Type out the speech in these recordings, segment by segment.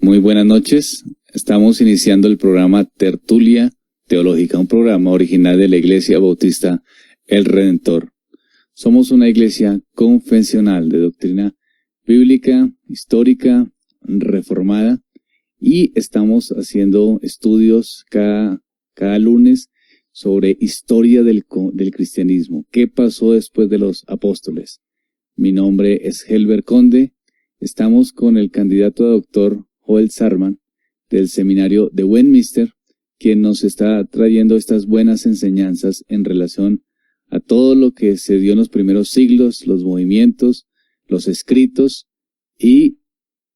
Muy buenas noches. Estamos iniciando el programa Tertulia Teológica, un programa original de la Iglesia Bautista El Redentor. Somos una iglesia confesional de doctrina bíblica, histórica, reformada, y estamos haciendo estudios cada lunes sobre historia del cristianismo. ¿Qué pasó después de los apóstoles? Mi nombre es Helber Conde. Estamos con el candidato a doctor Joel Sarman del seminario de Westminster, quien nos está trayendo estas buenas enseñanzas en relación a todo lo que se dio en los primeros siglos, los movimientos, los escritos, y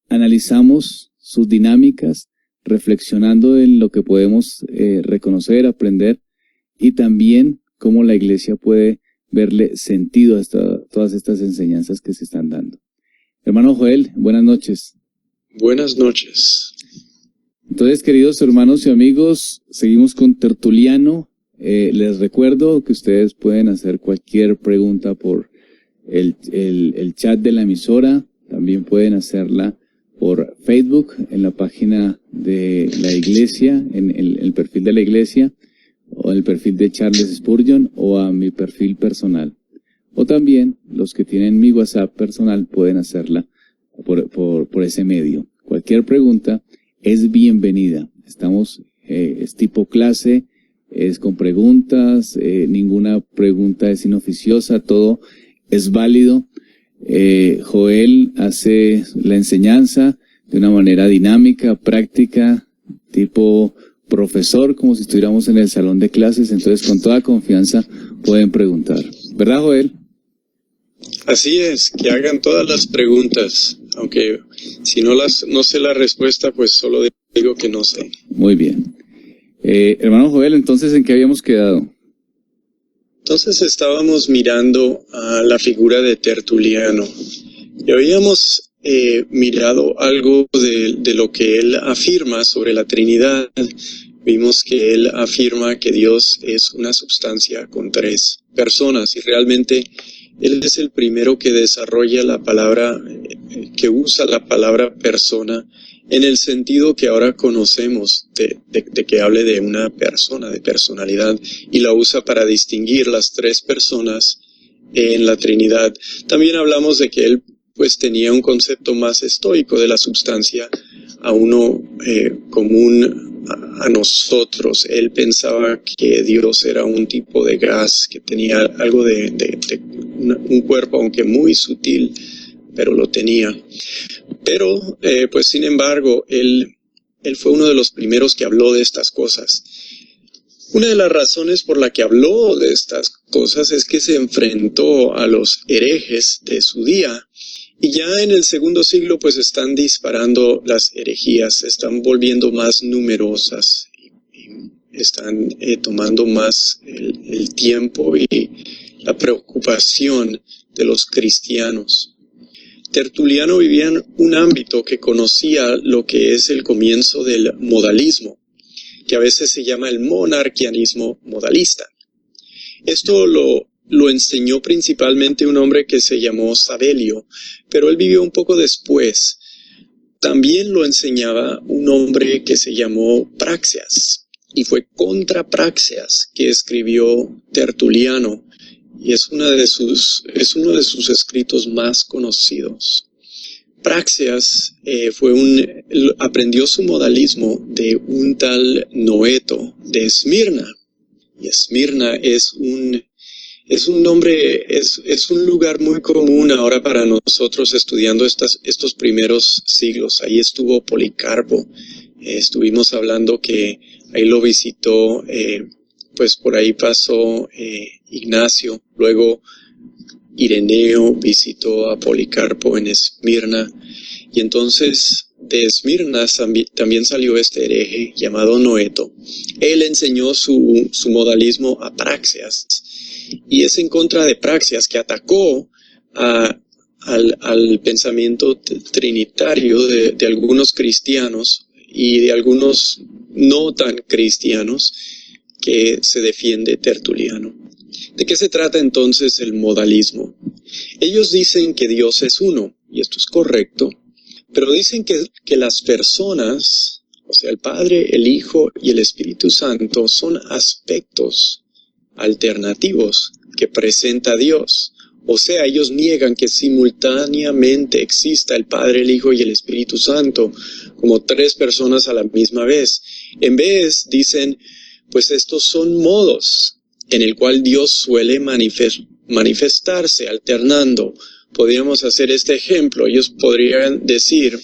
analizamos sus dinámicas, reflexionando en lo que podemos reconocer, aprender, y también cómo la iglesia puede verle sentido a todas estas enseñanzas que se están dando. Hermano Joel, buenas noches. Buenas noches. Entonces, queridos hermanos y amigos, seguimos con Tertuliano. Les recuerdo que ustedes pueden hacer cualquier pregunta por el chat de la emisora. También pueden hacerla por Facebook, en la página de la iglesia, en el perfil de la iglesia, o el perfil de Charles Spurgeon, o a mi perfil personal. O también los que tienen mi WhatsApp personal pueden hacerla por ese medio. Cualquier pregunta es bienvenida. Es tipo clase, es con preguntas, ninguna pregunta es inoficiosa, todo es válido. Joel hace la enseñanza de una manera dinámica, práctica, tipo profesor, como si estuviéramos en el salón de clases. Entonces, con toda confianza pueden preguntar. ¿Verdad, Joel? Así es, que hagan todas las preguntas, aunque si no sé la respuesta, pues solo digo que no sé. Muy bien. Hermano Joel, entonces, ¿en qué habíamos quedado? Entonces estábamos mirando a la figura de Tertuliano y habíamos mirado algo de lo que él afirma sobre la Trinidad. Vimos que él afirma que Dios es una substancia con tres personas, y realmente él es el primero que desarrolla la palabra, que usa la palabra persona en el sentido que ahora conocemos de que hable de una persona, de personalidad, y la usa para distinguir las tres personas en la Trinidad. También hablamos de que él pues tenía un concepto más estoico de la substancia, a uno común a nosotros. Él pensaba que Dios era un tipo de gas, que tenía algo de un cuerpo, aunque muy sutil, pero lo tenía. Pero, pues sin embargo, él fue uno de los primeros que habló de estas cosas. Una de las razones por la que habló de estas cosas es que se enfrentó a los herejes de su día. Y ya en el segundo siglo pues están disparando las herejías, se están volviendo más numerosas, y están tomando más el tiempo y la preocupación de los cristianos. Tertuliano vivía en un ámbito que conocía lo que es el comienzo del modalismo, que a veces se llama el monarquianismo modalista. Esto lo enseñó principalmente un hombre que se llamó Sabelio, pero él vivió un poco después. También lo enseñaba un hombre que se llamó Praxeas, y fue contra Praxeas que escribió Tertuliano, y es uno de sus escritos más conocidos. Praxeas aprendió su modalismo de un tal Noeto de Esmirna, y Esmirna es un lugar muy común ahora para nosotros estudiando estos primeros siglos. Ahí estuvo Policarpo. Estuvimos hablando que ahí lo visitó, pues por ahí pasó Ignacio. Luego Ireneo visitó a Policarpo en Esmirna. Y entonces de Esmirna también salió este hereje llamado Noeto. Él enseñó su modalismo a Praxeas. Y es en contra de Praxeas que atacó al pensamiento trinitario de algunos cristianos y de algunos no tan cristianos que se defiende Tertuliano. ¿De qué se trata entonces el modalismo? Ellos dicen que Dios es uno, y esto es correcto, Pero dicen que las personas, o sea, el Padre, el Hijo y el Espíritu Santo son aspectos alternativos que presenta Dios. O sea, ellos niegan que simultáneamente exista el Padre, el Hijo y el Espíritu Santo como tres personas a la misma vez. En vez, dicen, pues estos son modos en el cual Dios suele manifestarse, alternando. Podríamos hacer este ejemplo. Ellos podrían decir,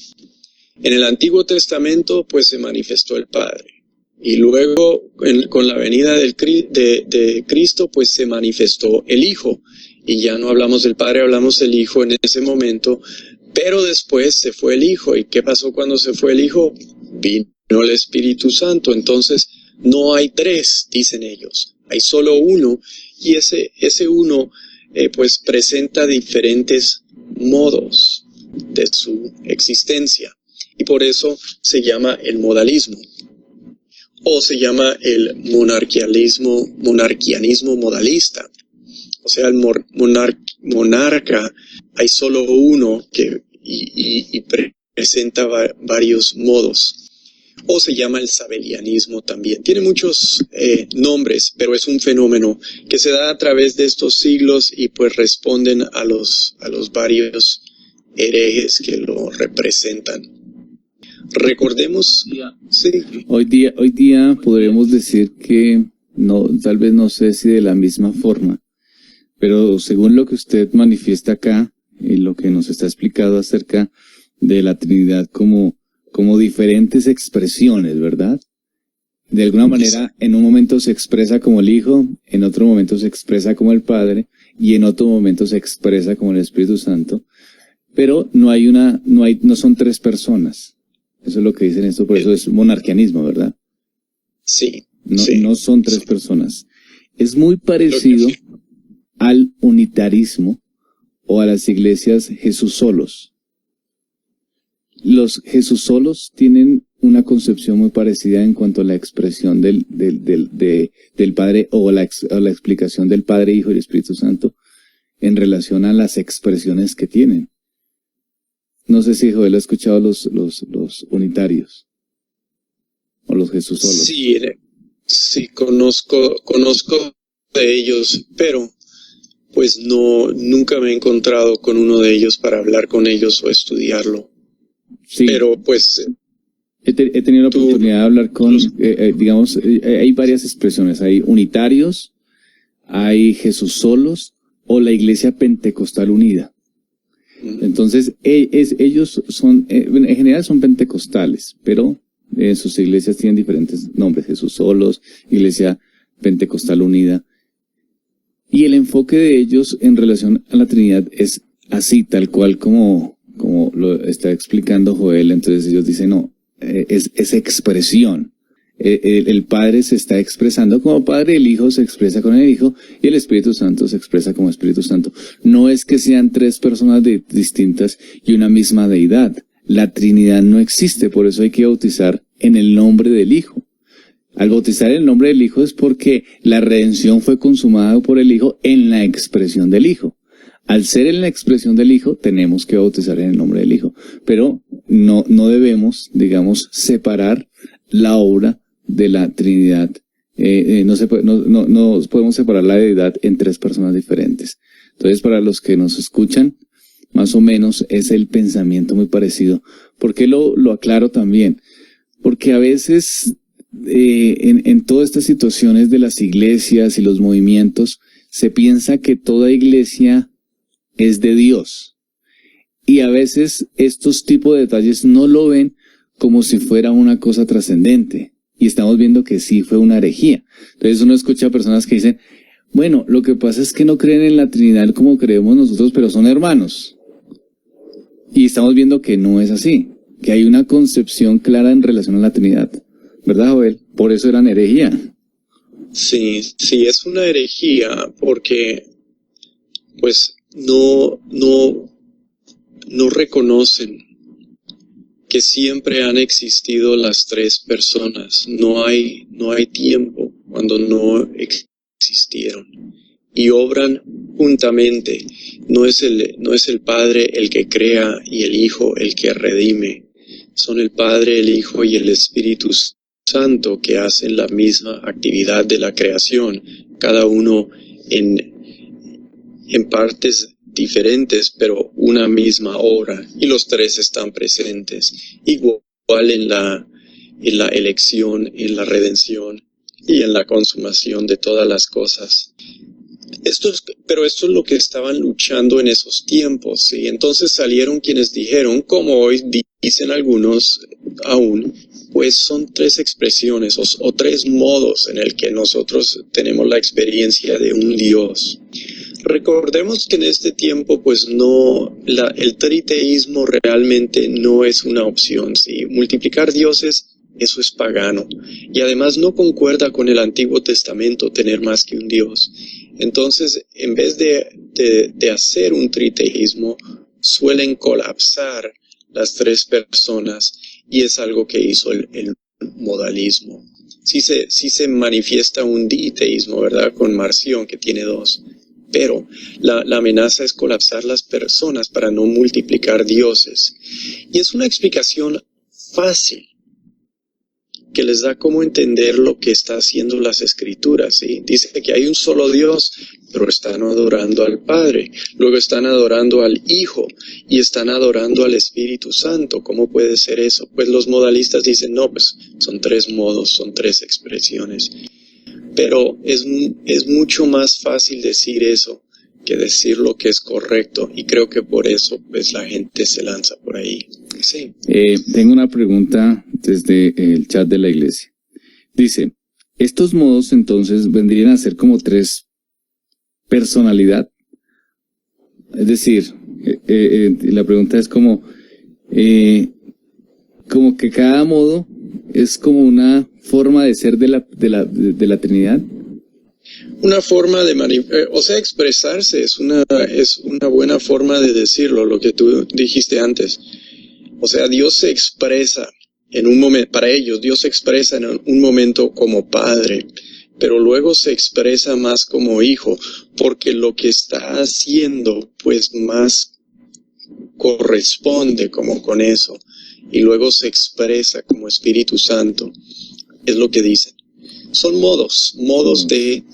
en el Antiguo Testamento, pues se manifestó el Padre. Y luego, con la venida de Cristo, pues se manifestó el Hijo. Y ya no hablamos del Padre, hablamos del Hijo en ese momento. Pero después se fue el Hijo. ¿Y qué pasó cuando se fue el Hijo? Vino el Espíritu Santo. Entonces, no hay tres, dicen ellos. Hay solo uno. Y ese uno, pues presenta diferentes modos de su existencia. Y por eso se llama el modalismo. O se llama el monarquianismo modalista. O sea, el monarca, hay solo uno y presenta varios modos. O se llama el sabelianismo también. Tiene muchos nombres, pero es un fenómeno que se da a través de estos siglos y pues responden a los varios herejes que lo representan. Recordemos, sí. Hoy día podremos decir que no, tal vez no sé si de la misma forma, pero según lo que usted manifiesta acá y lo que nos está explicado acerca de la Trinidad como diferentes expresiones, ¿verdad? De alguna manera, en un momento se expresa como el Hijo, en otro momento se expresa como el Padre, y en otro momento se expresa como el Espíritu Santo, pero no son tres personas. Eso es lo que dicen esto, por eso es monarquianismo, ¿verdad? Sí. No son tres personas. Es muy parecido al unitarismo o a las iglesias Jesús solos. Los Jesús solos tienen una concepción muy parecida en cuanto a la expresión del Padre o la explicación del Padre, Hijo y Espíritu Santo en relación a las expresiones que tienen. No sé si Joel ha escuchado los unitarios o los Jesús solos. Sí, conozco de ellos, pero pues nunca me he encontrado con uno de ellos para hablar con ellos o estudiarlo. Sí. Pero pues he tenido la oportunidad de hablar con, hay varias expresiones. Hay unitarios, hay Jesús solos o la Iglesia Pentecostal Unida. Entonces, ellos son, en general son pentecostales, pero sus iglesias tienen diferentes nombres. Jesús solos, Iglesia Pentecostal Unida. Y el enfoque de ellos en relación a la Trinidad es así, tal cual como lo está explicando Joel. Entonces ellos dicen, no, es expresión. El Padre se está expresando como Padre, el Hijo se expresa con el Hijo y el Espíritu Santo se expresa como Espíritu Santo. No es que sean tres personas distintas y una misma deidad. La Trinidad no existe, por eso hay que bautizar en el nombre del Hijo. Al bautizar en el nombre del Hijo es porque la redención fue consumada por el Hijo en la expresión del Hijo. Al ser en la expresión del Hijo, tenemos que bautizar en el nombre del Hijo. Pero no debemos, separar la obra de la Trinidad. No podemos separar la deidad en tres personas diferentes. Entonces, para los que nos escuchan, más o menos es el pensamiento muy parecido. ¿Por qué lo aclaro también? Porque a veces, en todas estas situaciones de las iglesias y los movimientos, se piensa que toda iglesia es de Dios. Y a veces estos tipos de detalles no lo ven como si fuera una cosa trascendente. Y estamos viendo que sí fue una herejía. Entonces uno escucha a personas que dicen, bueno, lo que pasa es que no creen en la Trinidad como creemos nosotros, pero son hermanos. Y estamos viendo que no es así, que hay una concepción clara en relación a la Trinidad. ¿Verdad, Joel? Por eso eran herejía. Sí, es una herejía porque pues no reconocen que siempre han existido las tres personas. No hay tiempo cuando no existieron. y obran juntamente. No es el Padre el que crea y el Hijo el que redime. Son el Padre, el Hijo y el Espíritu Santo que hacen la misma actividad de la creación, cada uno en partes diferentes, pero una misma obra, y los tres están presentes, igual en la elección, en la redención y en la consumación de todas las cosas. Pero esto es lo que estaban luchando en esos tiempos, ¿sí? Entonces salieron quienes dijeron, como hoy dicen algunos aún, pues son tres expresiones o tres modos en el que nosotros tenemos la experiencia de un Dios. Recordemos que en este tiempo, pues el triteísmo realmente no es una opción, ¿sí? Multiplicar dioses, eso es pagano. Y además no concuerda con el Antiguo Testamento tener más que un Dios. Entonces, en vez de hacer un triteísmo, suelen colapsar las tres personas, y es algo que hizo el modalismo. Sí se manifiesta un diteísmo, ¿verdad? Con Marción, que tiene dos. Pero la amenaza es colapsar las personas para no multiplicar dioses. Y es una explicación fácil que les da cómo entender lo que está haciendo las Escrituras, ¿sí? Dice que hay un solo Dios, pero están adorando al Padre, luego están adorando al Hijo y están adorando al Espíritu Santo. ¿Cómo puede ser eso? Pues los modalistas dicen, no, pues son tres modos, son tres expresiones. Pero es mucho más fácil decir eso que decir lo que es correcto, y creo que por eso pues la gente se lanza por ahí. Sí. Tengo una pregunta desde el chat de la iglesia. Dice, ¿estos modos entonces vendrían a ser como tres personalidad? Es decir, la pregunta es como que cada modo es como una forma de ser de la Trinidad. Una forma de expresarse es una buena forma de decirlo, lo que tú dijiste antes. O sea, Dios se expresa en un momento, para ellos, Dios se expresa en un momento como Padre, pero luego se expresa más como Hijo, porque lo que está haciendo, pues más corresponde como con eso, y luego se expresa como Espíritu Santo. Es lo que dicen. Son modos de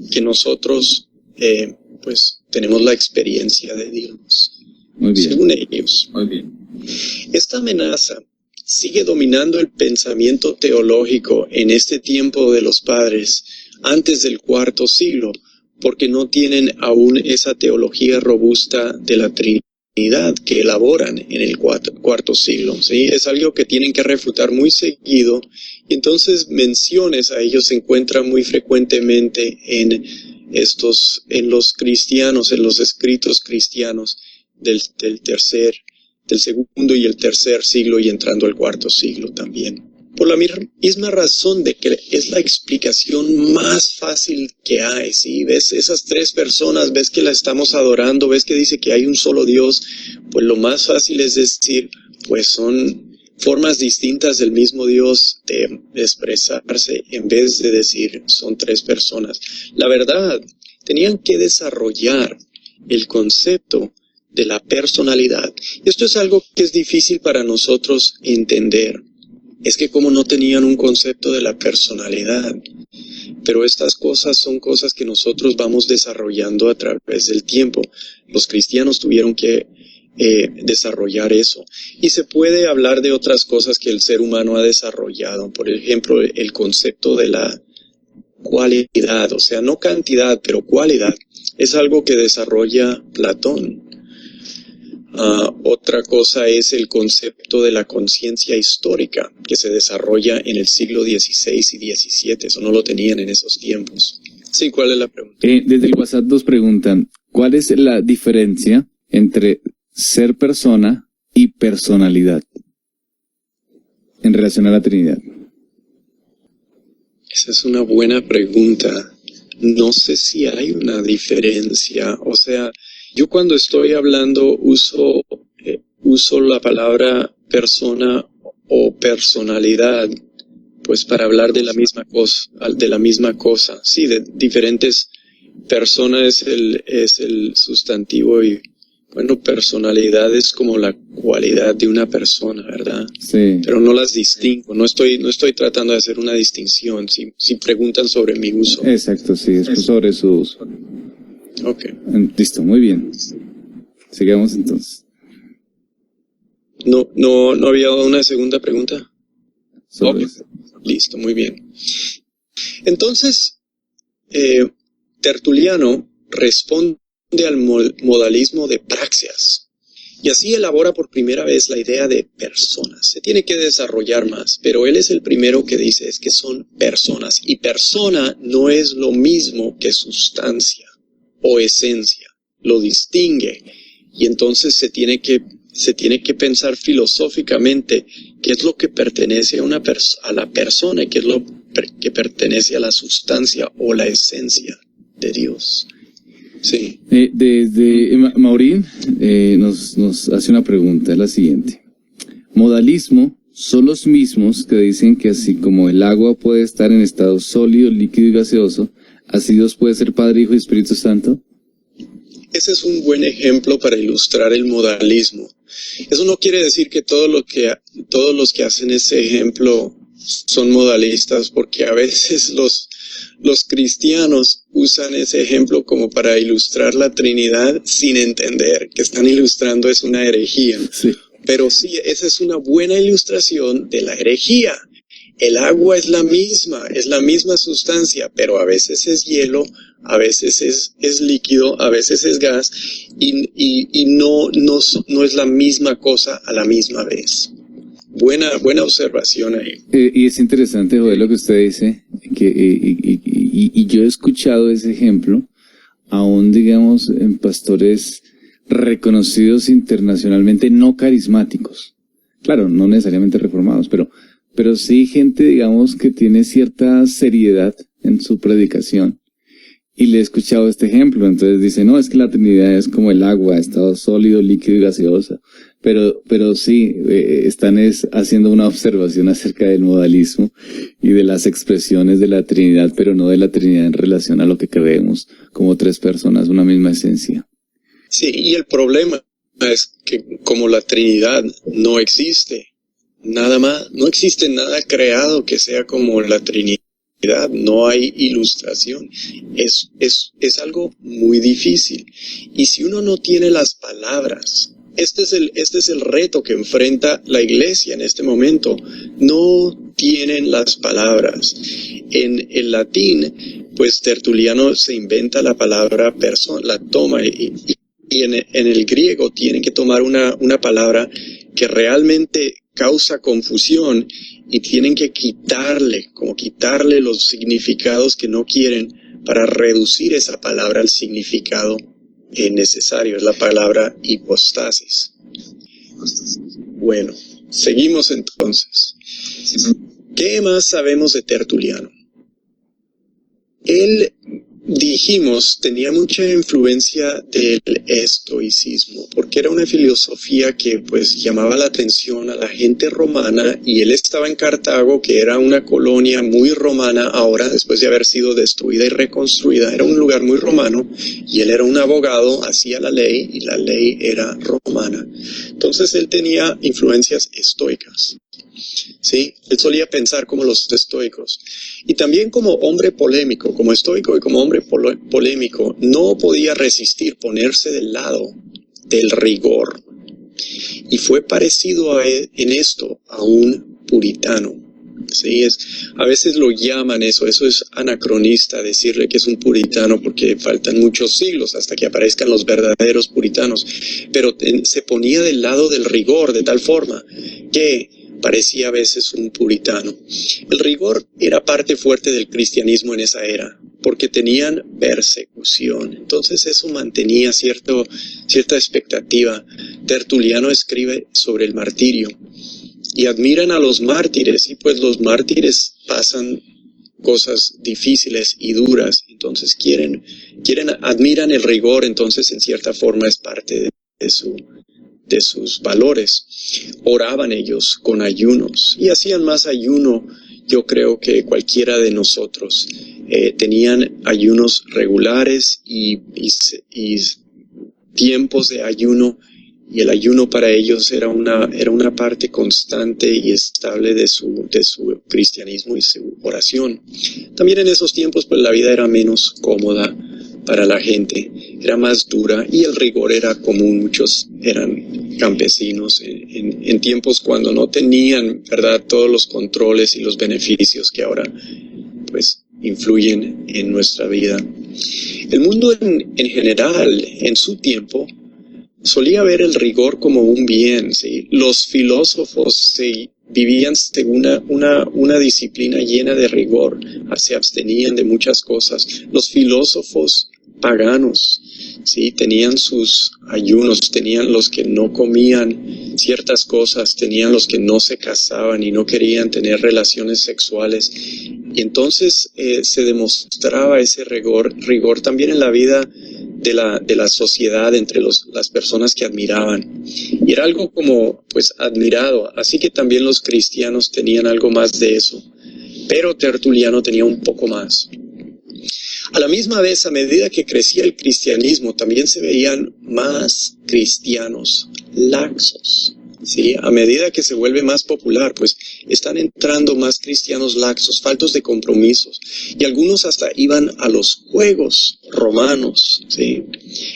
que nosotros, pues, tenemos la experiencia de Dios. Muy bien. Según ellos. Muy bien. Esta amenaza sigue dominando el pensamiento teológico en este tiempo de los padres, antes del cuarto siglo, porque no tienen aún esa teología robusta de la Trinidad que elaboran en el cuarto siglo, ¿sí? Es algo que tienen que refutar muy seguido, y entonces menciones a ellos se encuentran muy frecuentemente en los cristianos, en los escritos cristianos del segundo y el tercer siglo, y entrando al cuarto siglo también. Por la misma razón de que es la explicación más fácil que hay, ¿sí? Ves esas tres personas, ves que la estamos adorando, ves que dice que hay un solo Dios, pues lo más fácil es decir, pues son formas distintas del mismo Dios de expresarse, en vez de decir son tres personas. La verdad, tenían que desarrollar el concepto de la personalidad. Esto es algo que es difícil para nosotros entender. Es que como no tenían un concepto de la personalidad, pero estas cosas son cosas que nosotros vamos desarrollando a través del tiempo. Los cristianos tuvieron que desarrollar eso. Y se puede hablar de otras cosas que el ser humano ha desarrollado. Por ejemplo, el concepto de la cualidad, o sea, no cantidad, pero cualidad. Es algo que desarrolla Platón. Otra cosa es el concepto de la conciencia histórica, que se desarrolla en el siglo XVI y XVII. Eso no lo tenían en esos tiempos. Sí, ¿cuál es la pregunta? Desde el WhatsApp nos preguntan, ¿cuál es la diferencia entre ser persona y personalidad en relación a la Trinidad? Esa es una buena pregunta. No sé si hay una diferencia. O sea, yo cuando estoy hablando uso la palabra persona o personalidad, pues para hablar de la misma cosa, sí, de diferentes persona es el sustantivo y, bueno, personalidad es como la cualidad de una persona, ¿verdad? Sí. Pero no las distingo, no estoy tratando de hacer una distinción, si preguntan sobre mi uso. Exacto, sí, es sobre su uso. Ok. Listo, muy bien. Sigamos entonces. No había una segunda pregunta. Sobre Ok. eso. Listo, muy bien. Entonces, Tertuliano responde al modalismo de praxias y así elabora por primera vez la idea de personas. Se tiene que desarrollar más, pero él es el primero que dice es que son personas y persona no es lo mismo que sustancia o esencia, lo distingue y entonces se tiene que pensar filosóficamente qué es lo que pertenece a la persona y qué es lo que pertenece a la sustancia o la esencia de Dios. Sí. Maurín nos hace una pregunta, es la siguiente. Modalismo son los mismos que dicen que así como el agua puede estar en estado sólido, líquido y gaseoso, así Dios puede ser Padre, Hijo y Espíritu Santo. Ese es un buen ejemplo para ilustrar el modalismo. Eso no quiere decir que todos los que hacen ese ejemplo son modalistas, porque a veces los cristianos usan ese ejemplo como para ilustrar la Trinidad sin entender que están ilustrando es una herejía. Sí. Pero sí, esa es una buena ilustración de la herejía. El agua es la misma sustancia, pero a veces es hielo, a veces es líquido, a veces es gas, y no es la misma cosa a la misma vez. Buena observación ahí. Y es interesante, Joel, lo que usted dice, y yo he escuchado ese ejemplo, aún digamos en pastores reconocidos internacionalmente, no carismáticos. Claro, no necesariamente reformados, pero sí gente, digamos, que tiene cierta seriedad en su predicación. Y le he escuchado este ejemplo, entonces dice, no, es que la Trinidad es como el agua, estado sólido, líquido y gaseosa. Pero sí, están haciendo una observación acerca del modalismo y de las expresiones de la Trinidad, pero no de la Trinidad en relación a lo que creemos como tres personas, una misma esencia. Sí, y el problema es que como la Trinidad no existe, nada más, no existe nada creado que sea como la Trinidad, no hay ilustración, es algo muy difícil. Y si uno no tiene las palabras, este es el reto que enfrenta la iglesia en este momento, no tienen las palabras. En el latín, pues Tertuliano se inventa la palabra persona, la toma y en el griego tienen que tomar una palabra que realmente causa confusión y tienen que quitarle los significados que no quieren para reducir esa palabra al significado necesario. Es la palabra hipostasis. Bueno, seguimos entonces. ¿Qué más sabemos de Tertuliano? Él, dijimos, tenía mucha influencia del estoicismo, porque era una filosofía que pues llamaba la atención a la gente romana, y él estaba en Cartago, que era una colonia muy romana ahora, después de haber sido destruida y reconstruida. Era un lugar muy romano, y él era un abogado, hacía la ley, y la ley era romana. Entonces él tenía influencias estoicas. ¿Sí? Él solía pensar como los estoicos. Y también como hombre polémico, como estoico y como hombre polémico, no podía resistir ponerse del lado del rigor. Y fue parecido en esto a un puritano. ¿Sí? A veces lo llaman eso es anacronista decirle que es un puritano, porque faltan muchos siglos hasta que aparezcan los verdaderos puritanos. Pero se ponía del lado del rigor de tal forma que parecía a veces un puritano. El rigor era parte fuerte del cristianismo en esa era, porque tenían persecución. Entonces eso mantenía cierta expectativa. Tertuliano escribe sobre el martirio y admiran a los mártires, y pues los mártires pasan cosas difíciles y duras, entonces admiran el rigor, entonces en cierta forma es parte de sus valores. Oraban ellos con ayunos y hacían más ayuno yo creo que cualquiera de nosotros. Tenían ayunos regulares y tiempos de ayuno, y el ayuno para ellos era una parte constante y estable de su cristianismo y su oración. También en esos tiempos pues la vida era menos cómoda para la gente, era más dura y el rigor era común. Muchos eran campesinos en tiempos cuando no tenían, ¿verdad?, todos los controles y los beneficios que ahora pues influyen en nuestra vida. El mundo en general, en su tiempo, solía ver el rigor como un bien, ¿sí? Los filósofos vivían según una disciplina llena de rigor, se abstenían de muchas cosas. Los filósofos paganos, ¿sí?, tenían sus ayunos, tenían los que no comían ciertas cosas, tenían los que no se casaban y no querían tener relaciones sexuales. Y entonces se demostraba ese rigor también en la vida de la sociedad, entre las personas que admiraban. Y era algo como, pues, admirado. Así que también los cristianos tenían algo más de eso. Pero Tertuliano tenía un poco más. A la misma vez, a medida que crecía el cristianismo, también se veían más cristianos laxos. ¿Sí? A medida que se vuelve más popular, pues están entrando más cristianos laxos, faltos de compromisos, y algunos hasta iban a los juegos romanos, ¿sí?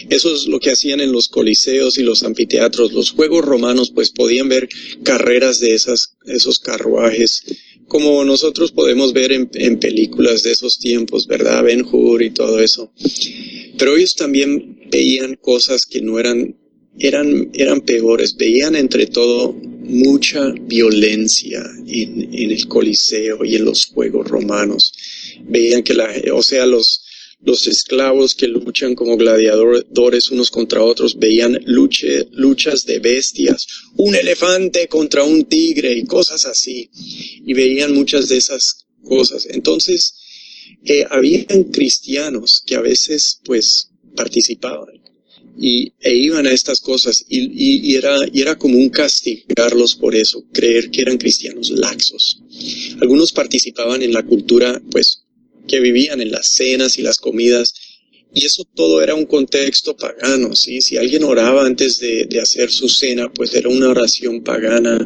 Eso es lo que hacían en los coliseos y los anfiteatros. Los juegos romanos pues podían ver carreras de esos carruajes, como nosotros podemos ver en películas de esos tiempos, ¿verdad? Ben-Hur y todo eso. Pero ellos también veían cosas que no eran peores. Veían entre todo mucha violencia en el Coliseo y en los juegos romanos. Veían que los esclavos que luchan como gladiadores unos contra otros, veían luchas de bestias, un elefante contra un tigre y cosas así, y veían muchas de esas cosas. Entonces, habían cristianos que a veces pues participaban e iban a estas cosas, y era común castigarlos por eso, creer que eran cristianos laxos. Algunos participaban en la cultura pues que vivían en las cenas y las comidas, y eso todo era un contexto pagano, ¿sí? Si alguien oraba antes de hacer su cena, pues era una oración pagana,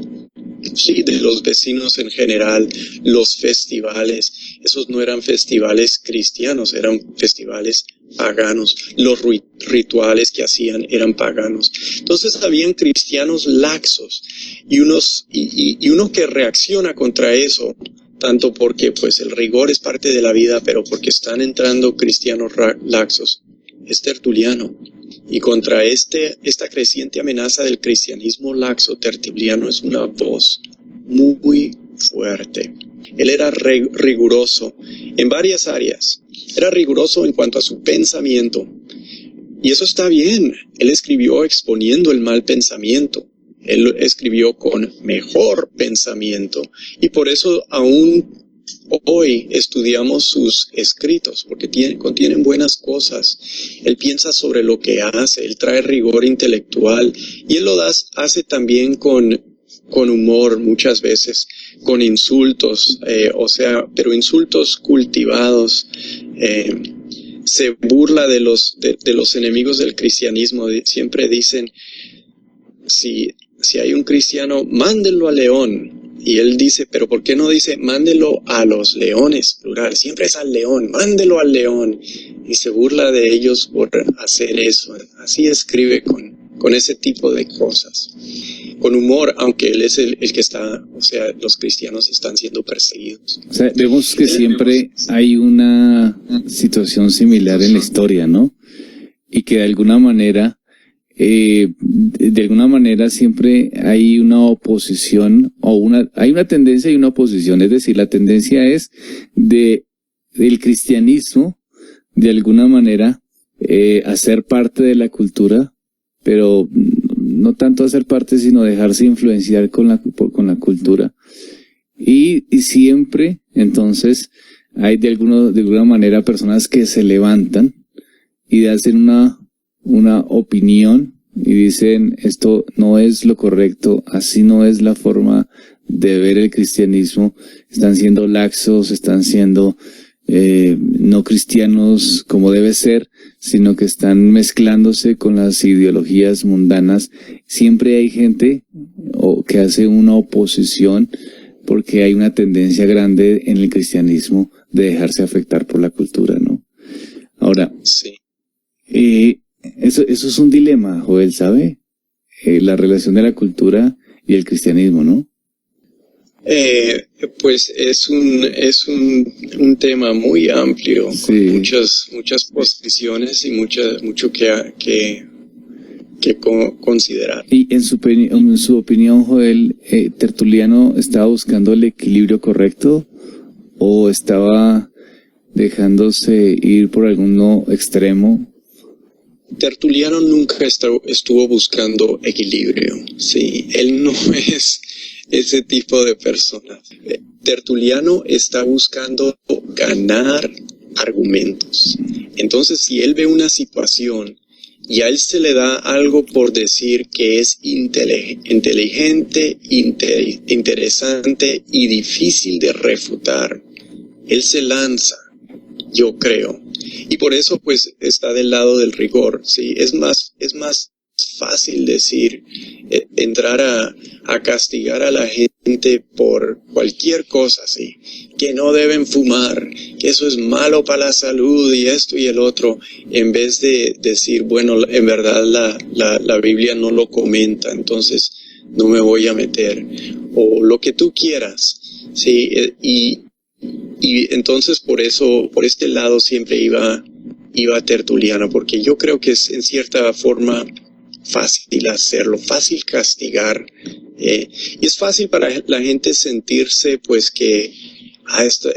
sí, de los vecinos en general. Los festivales, esos no eran festivales cristianos, eran festivales paganos. Los rituales que hacían eran paganos. Entonces habían cristianos laxos, y uno que reacciona contra eso, tanto porque pues el rigor es parte de la vida, pero porque están entrando cristianos laxos, es Tertuliano. Y contra esta creciente amenaza del cristianismo laxo, Tertuliano es una voz muy fuerte. Él era riguroso en varias áreas. Era riguroso en cuanto a su pensamiento. Y eso está bien. Él escribió exponiendo el mal pensamiento. Él escribió con mejor pensamiento, y por eso aún hoy estudiamos sus escritos, porque contienen buenas cosas. Él piensa sobre lo que hace, él trae rigor intelectual, y él lo hace también con humor muchas veces, con insultos, pero insultos cultivados. Se burla de los enemigos del cristianismo. Siempre dicen, si hay un cristiano, mándenlo al león. Y él dice, pero ¿por qué no dice, mándelo a los leones, plural? Siempre es al león, mándelo al león. Y se burla de ellos por hacer eso. Así escribe con ese tipo de cosas. Con humor, aunque él es el que está, los cristianos están siendo perseguidos. O sea, vemos que siempre hay una situación similar en la historia, ¿no? Y que de alguna manera siempre hay una oposición, hay una tendencia y una oposición. Es decir, la tendencia es del cristianismo, de alguna manera, hacer parte de la cultura, pero no tanto hacer parte, sino dejarse influenciar con la cultura. Y siempre, entonces, hay de alguna manera personas que se levantan y hacen una opinión y dicen esto no es lo correcto, así no es la forma de ver el cristianismo, están siendo laxos, están siendo no cristianos como debe ser, sino que están mezclándose con las ideologías mundanas. Siempre hay gente que hace una oposición porque hay una tendencia grande en el cristianismo de dejarse afectar por la cultura, ¿no? Ahora, Sí. Eso es un dilema, Joel, ¿sabe? La relación de la cultura y el cristianismo, ¿no? Pues es un tema muy amplio, Sí. con muchas posiciones y mucho que considerar. Y en su opinión, Joel, ¿Tertuliano estaba buscando el equilibrio correcto o estaba dejándose ir por algún extremo? Tertuliano nunca estuvo buscando equilibrio, sí, él no es ese tipo de persona. Tertuliano está buscando ganar argumentos. Entonces, si él ve una situación y a él se le da algo por decir que es inteligente, interesante y difícil de refutar, él se lanza, yo creo. Y por eso, pues, está del lado del rigor, ¿sí? Es más fácil decir, entrar a castigar a la gente por cualquier cosa, ¿sí? Que no deben fumar, que eso es malo para la salud y esto y el otro, en vez de decir, bueno, en verdad la Biblia no lo comenta, entonces no me voy a meter, o lo que tú quieras, ¿sí? Y entonces por este lado siempre iba Tertuliano, porque yo creo que es en cierta forma fácil hacerlo, fácil castigar, y es fácil para la gente sentirse pues que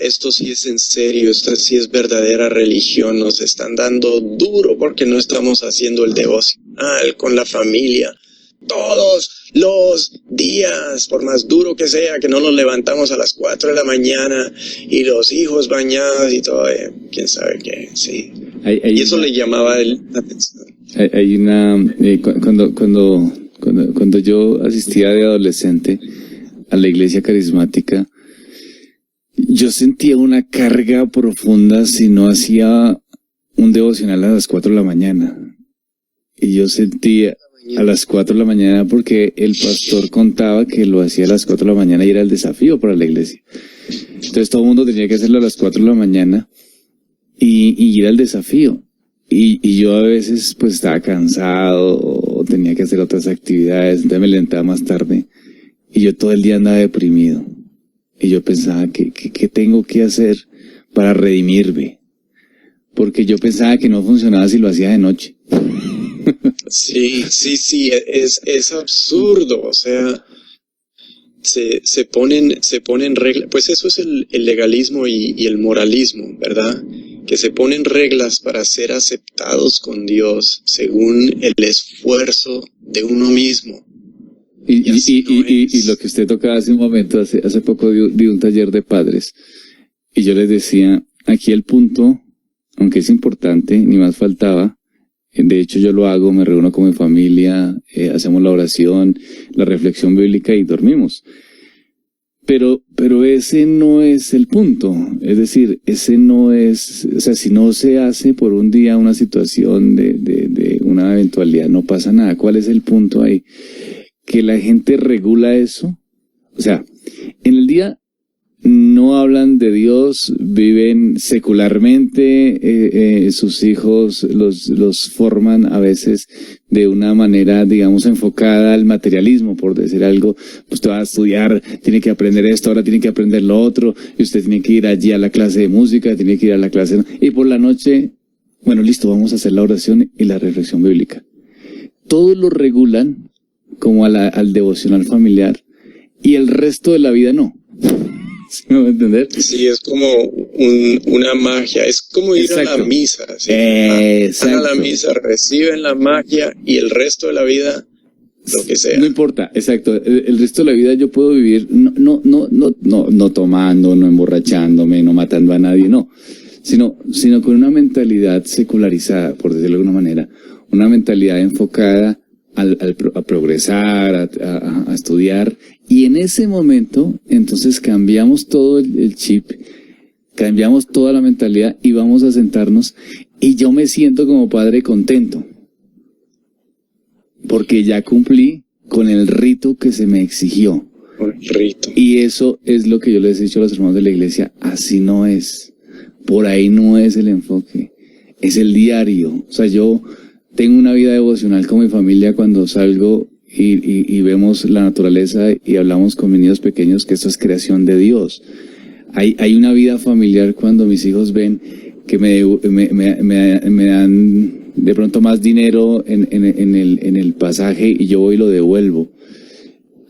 esto sí es en serio, esto sí es verdadera religión, nos están dando duro porque no estamos haciendo el devocional con la familia todos los días, por más duro que sea, que no nos levantamos a las 4 de la mañana y los hijos bañados y todo, quién sabe qué, sí. Y eso le llamaba la atención. Hay una, cuando yo asistía de adolescente a la iglesia carismática, yo sentía una carga profunda si no hacía un devocional a las 4 de la mañana. Y yo sentía a las 4 de la mañana porque el pastor contaba que lo hacía a las 4 de la mañana y era el desafío para la iglesia. Entonces todo el mundo tenía que hacerlo a las 4 de la mañana y era el desafío. Y yo a veces pues estaba cansado o tenía que hacer otras actividades, entonces me levantaba más tarde y yo todo el día andaba deprimido. Y yo pensaba, ¿qué tengo que hacer para redimirme? Porque yo pensaba que no funcionaba si lo hacía de noche. Sí, es absurdo, o sea, se ponen reglas, pues eso es el legalismo y el moralismo, ¿verdad? Que se ponen reglas para ser aceptados con Dios según el esfuerzo de uno mismo. Y lo que usted tocaba hace un momento, hace poco di un taller de padres, y yo les decía, aquí el punto, aunque es importante, ni más faltaba, de hecho yo lo hago, me reúno con mi familia, hacemos la oración, la reflexión bíblica y dormimos. Pero ese no es el punto, es decir, ese no es, o sea, si no se hace por un día una situación de una eventualidad, no pasa nada. ¿Cuál es el punto ahí? Que la gente regula eso, o sea, en el día no hablan de Dios, viven secularmente, sus hijos los forman a veces de una manera, digamos, enfocada al materialismo, por decir algo. Usted va a estudiar, tiene que aprender esto, ahora tiene que aprender lo otro, y usted tiene que ir allí a la clase de música, tiene que ir a la clase, y por la noche, bueno, listo, vamos a hacer la oración y la reflexión bíblica. Todos lo regulan como al devocional familiar, y el resto de la vida no. ¿Sí me va a entender? Sí, es como una magia, es como ir Exacto. a la misa. ¿Sí? Exacto. Van a la misa, reciben la magia y el resto de la vida, lo que sea. No importa, exacto. El resto de la vida yo puedo vivir no tomando, no emborrachándome, no matando a nadie, no. Sino con una mentalidad secularizada, por decirlo de alguna manera. Una mentalidad enfocada a progresar, a estudiar. Y en ese momento, entonces cambiamos todo el chip, cambiamos toda la mentalidad y vamos a sentarnos. Y yo me siento como padre contento, porque ya cumplí con el rito que se me exigió. Rito. Y eso es lo que yo les he dicho a los hermanos de la iglesia, así no es. Por ahí no es el enfoque, es el diario. O sea, yo tengo una vida devocional con mi familia cuando salgo y vemos la naturaleza y hablamos con mis niños pequeños que esto es creación de Dios. Hay una vida familiar cuando mis hijos ven que me dan de pronto más dinero en el pasaje y yo voy y lo devuelvo.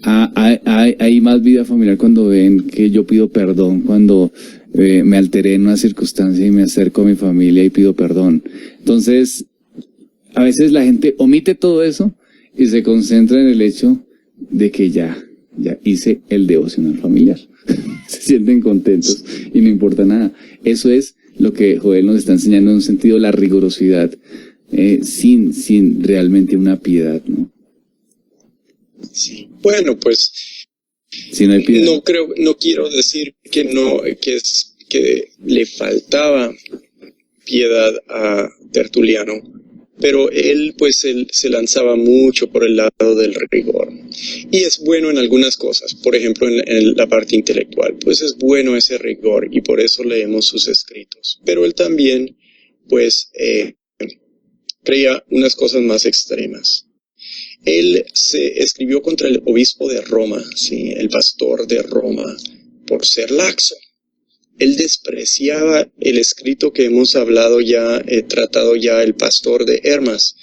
Hay más vida familiar cuando ven que yo pido perdón, cuando me alteré en una circunstancia y me acerco a mi familia y pido perdón. Entonces, a veces la gente omite todo eso y se concentra en el hecho de que ya hice el devocional familiar. Se sienten contentos y no importa nada. Eso es lo que Joel nos está enseñando en un sentido, la rigurosidad, sin realmente una piedad, ¿no? Sí. Bueno, pues si no hay piedad, no quiero decir que le faltaba piedad a Tertuliano, pero él se lanzaba mucho por el lado del rigor. Y es bueno en algunas cosas, por ejemplo en la parte intelectual, pues es bueno ese rigor y por eso leemos sus escritos. Pero él también, creía unas cosas más extremas. Él se escribió contra el obispo de Roma, ¿sí? El pastor de Roma, por ser laxo. Él despreciaba el escrito que hemos tratado ya, el pastor de Hermas,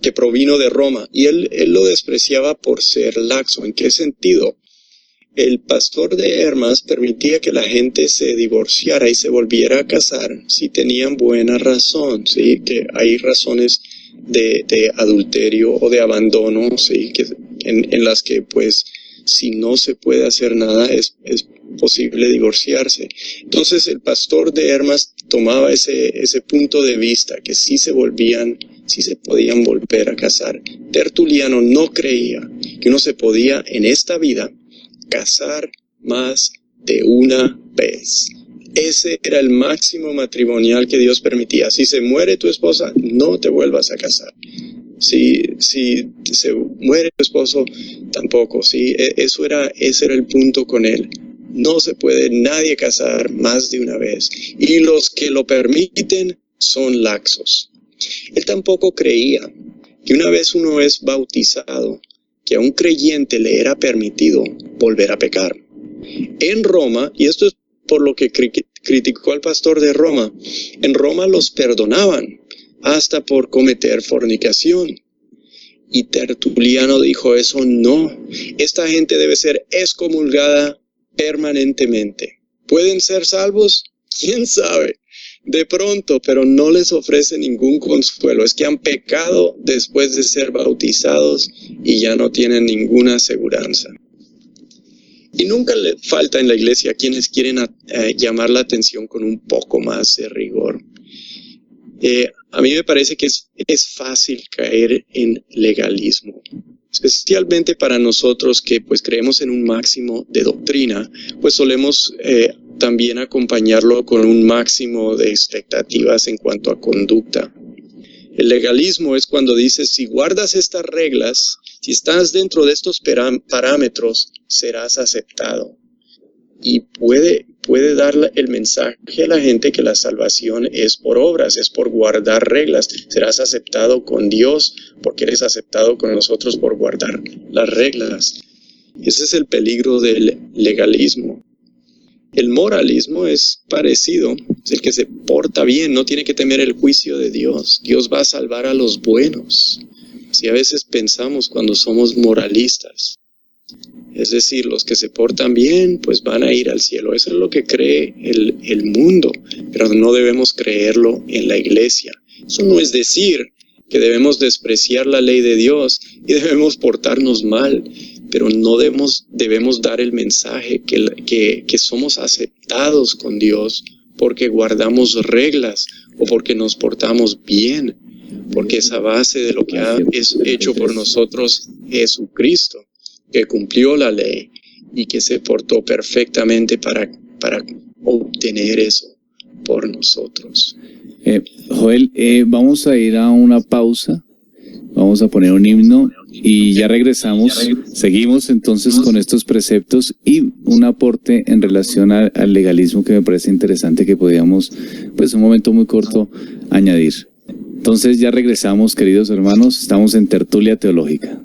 que provino de Roma, y él lo despreciaba por ser laxo. ¿En qué sentido? El pastor de Hermas permitía que la gente se divorciara y se volviera a casar si tenían buena razón, ¿sí? Que hay razones de adulterio o de abandono, ¿sí? En las que si no se puede hacer nada es posible divorciarse. Entonces el pastor de Hermas tomaba ese punto de vista, que sí se podían volver a casar. Tertuliano no creía que uno se podía en esta vida casar más de una vez. Ese era el máximo matrimonial que Dios permitía. Si se muere tu esposa, no te vuelvas a casar. Si se muere tu esposo, tampoco. ¿Sí? Ese era el punto con él. No se puede nadie casar más de una vez. Y los que lo permiten son laxos. Él tampoco creía que una vez uno es bautizado, que a un creyente le era permitido volver a pecar. En Roma, y esto es por lo que criticó al pastor de Roma, en Roma los perdonaban hasta por cometer fornicación. Y Tertuliano dijo, eso no, esta gente debe ser excomulgada permanentemente. ¿Pueden ser salvos? ¿Quién sabe? De pronto, pero no les ofrece ningún consuelo. Es que han pecado después de ser bautizados y ya no tienen ninguna aseguranza. Y nunca le falta en la iglesia quienes quieren llamar la atención con un poco más de rigor. A mí me parece que es fácil caer en legalismo, especialmente para nosotros que creemos en un máximo de doctrina, solemos también acompañarlo con un máximo de expectativas en cuanto a conducta. El legalismo es cuando dices, si guardas estas reglas, si estás dentro de estos parámetros, serás aceptado. Y puede dar el mensaje a la gente que la salvación es por obras, es por guardar reglas. Serás aceptado con Dios porque eres aceptado con nosotros por guardar las reglas. Ese es el peligro del legalismo. El moralismo es parecido, es el que se porta bien, no tiene que temer el juicio de Dios. Dios va a salvar a los buenos. Si a veces pensamos cuando somos moralistas, es decir, los que se portan bien, van a ir al cielo. Eso es lo que cree el mundo, pero no debemos creerlo en la iglesia. Eso no es decir que debemos despreciar la ley de Dios y debemos portarnos mal, pero no debemos dar el mensaje que somos aceptados con Dios porque guardamos reglas o porque nos portamos bien. porque es a base de lo que ha hecho por nosotros Jesucristo, que cumplió la ley y que se portó perfectamente para obtener eso por nosotros. Joel, vamos a ir a una pausa, vamos a poner un himno y ya regresamos. Seguimos entonces con estos preceptos y un aporte en relación al legalismo que me parece interesante que podíamos, pues un momento muy corto, añadir. Entonces ya regresamos, queridos hermanos, estamos en Tertulia Teológica.